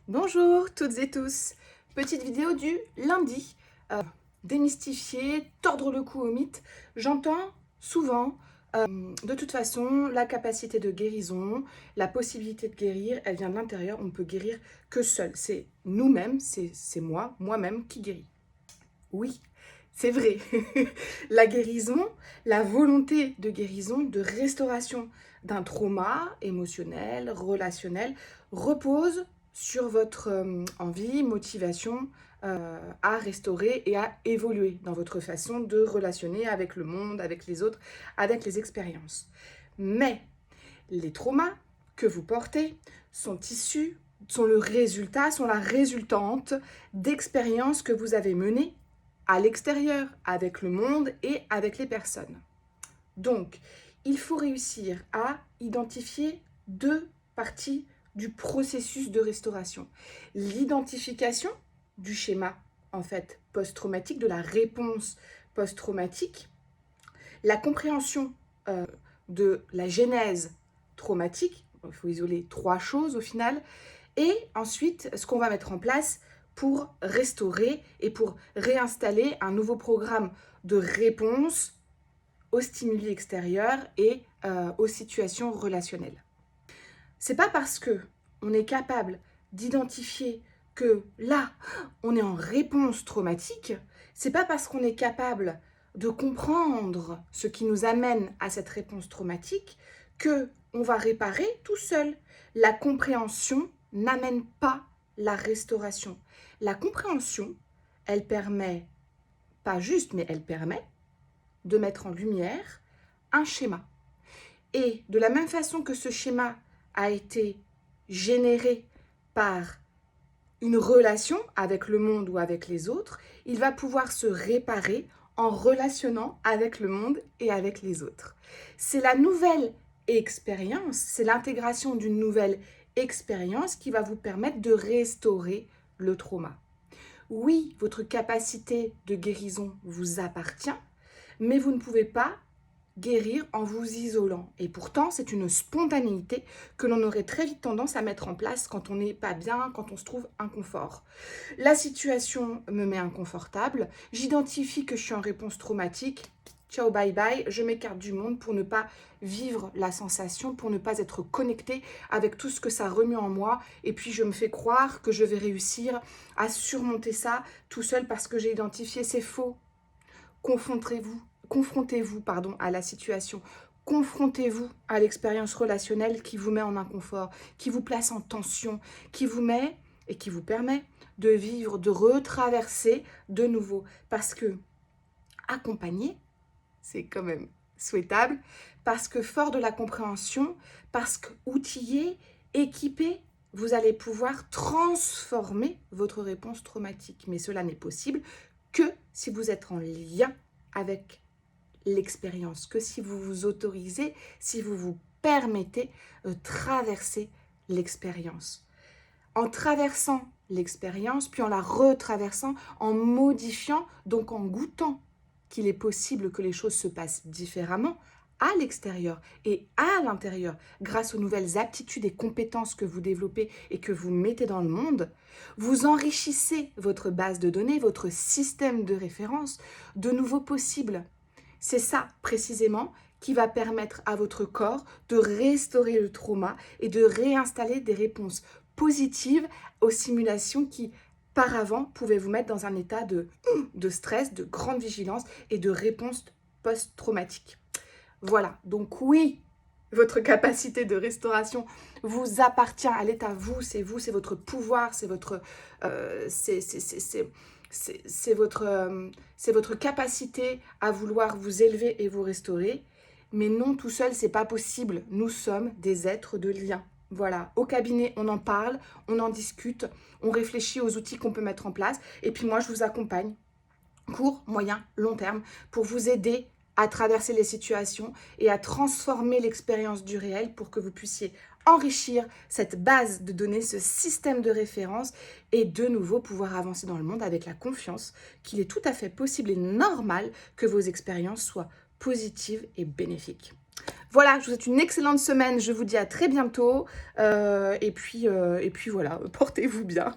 Bonjour toutes et tous, petite vidéo du lundi, démystifier, tordre le cou au mythe. J'entends souvent, de toute façon, la capacité de guérison, la possibilité de guérir, elle vient de l'intérieur, on ne peut guérir que seul. C'est nous-mêmes, c'est moi-même qui guéris. Oui, c'est vrai. La guérison, la volonté de guérison, de restauration d'un trauma émotionnel, relationnel, repose sur votre envie, motivation à restaurer et à évoluer dans votre façon de relationner avec le monde, avec les autres, avec les expériences. Mais les traumas que vous portez sont issus, sont le résultat, sont la résultante d'expériences que vous avez menées à l'extérieur, avec le monde et avec les personnes. Donc, il faut réussir à identifier deux parties du processus de restauration. L'identification du schéma, en fait, post-traumatique, de la réponse post-traumatique, la compréhension de la genèse traumatique, il faut isoler trois choses au final, et ensuite ce qu'on va mettre en place pour restaurer et pour réinstaller un nouveau programme de réponse aux stimuli extérieurs et aux situations relationnelles. C'est pas parce que on est capable d'identifier que là, on est en réponse traumatique, c'est pas parce qu'on est capable de comprendre ce qui nous amène à cette réponse traumatique que on va réparer tout seul. La compréhension n'amène pas la restauration. La compréhension, elle permet, pas juste, mais elle permet de mettre en lumière un schéma. Et de la même façon que ce schéma a été généré par une relation avec le monde ou avec les autres, il va pouvoir se réparer en relationnant avec le monde et avec les autres. C'est la nouvelle expérience, c'est l'intégration d'une nouvelle expérience qui va vous permettre de restaurer le trauma. Oui, votre capacité de guérison vous appartient, mais vous ne pouvez pas guérir en vous isolant. Et pourtant, c'est une spontanéité que l'on aurait très vite tendance à mettre en place quand on n'est pas bien, quand on se trouve inconfort. La situation me met inconfortable, j'identifie que je suis en réponse traumatique, ciao bye bye, je m'écarte du monde pour ne pas vivre la sensation, pour ne pas être connecté avec tout ce que ça remue en moi, et puis je me fais croire que je vais réussir à surmonter ça tout seul parce que j'ai identifié, c'est faux. Confrontez-vous à la situation. Confrontez-vous à l'expérience relationnelle qui vous met en inconfort, qui vous place en tension, qui vous met et qui vous permet de vivre, de retraverser de nouveau. Parce que accompagner, c'est quand même souhaitable, parce que fort de la compréhension, parce qu'outillé, équipé, vous allez pouvoir transformer votre réponse traumatique. Mais cela n'est possible que si vous êtes en lien avec l'expérience, que si vous vous autorisez, si vous vous permettez de traverser l'expérience. En traversant l'expérience, puis en la retraversant, en modifiant, donc en goûtant qu'il est possible que les choses se passent différemment à l'extérieur et à l'intérieur, grâce aux nouvelles aptitudes et compétences que vous développez et que vous mettez dans le monde, vous enrichissez votre base de données, votre système de référence de nouveaux possibles. C'est ça, précisément, qui va permettre à votre corps de restaurer le trauma et de réinstaller des réponses positives aux simulations qui, par avant, pouvaient vous mettre dans un état de stress, de grande vigilance et de réponse post-traumatique. Voilà, donc oui, votre capacité de restauration vous appartient, elle est à vous, c'est votre pouvoir, c'est votre, c'est votre capacité à vouloir vous élever et vous restaurer. Mais non, tout seul, c'est pas possible. Nous sommes des êtres de lien. Voilà, au cabinet, on en parle, on en discute, on réfléchit aux outils qu'on peut mettre en place. Et puis moi, je vous accompagne, court, moyen, long terme, pour vous aider à traverser les situations et à transformer l'expérience du réel pour que vous puissiez enrichir cette base de données, ce système de référence et de nouveau pouvoir avancer dans le monde avec la confiance qu'il est tout à fait possible et normal que vos expériences soient positives et bénéfiques. Voilà, je vous souhaite une excellente semaine. Je vous dis à très bientôt. Et puis voilà, portez-vous bien.